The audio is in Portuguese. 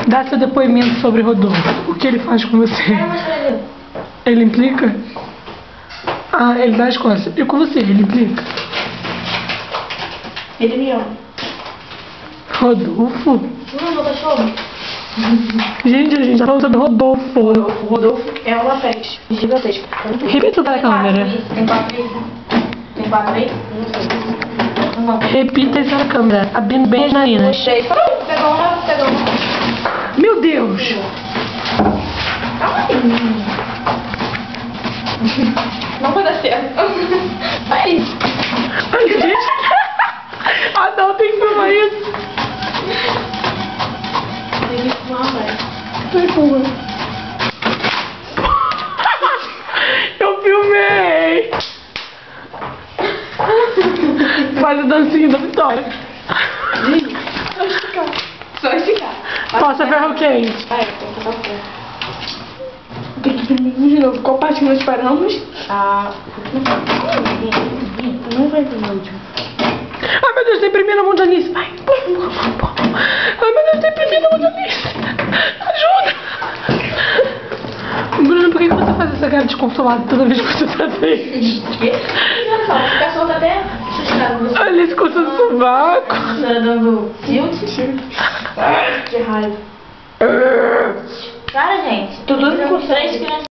Dá seu depoimento sobre Rodolfo. O que ele faz com você? Ele implica? Ah, ele dá as costas. E com você, ele implica? Ele me ama. Rodolfo? Não, meu cachorro. Gente, a gente tá falando sobre Rodolfo. O Rodolfo é uma pet gigantesca. Repita para a câmera. Tem 4 aí? Tem 4 aí? Não sei. Repita isso na câmera, abrindo bem as narinas. 3. Pegou uma. Meu Deus! Calma aí. Não vai dar certo. Vai. Ai, gente. Ah, não, tem que filmar isso. Tem que filmar, vai. Ai, porra. Eu filmei. Faz a dancinha da vitória. Só esticar. Passa ferro quente. Vai, tem que passar o ferro. Tem que imprimir de novo. Qual parte nós paramos? Não vai vir no último. Ai, meu Deus, tá imprimindo a mão de Alice. Ai, ai, meu Deus, tá imprimindo a mão de Alice. Ajuda. Bruno, por que você faz essa cara desconsolada toda vez que você tá triste? Olha só, vou ficar solta até assustada. Alice com seu sovaco. Tá dando tilt. De raiva. Cara, gente. Tô dando com 3 crianças.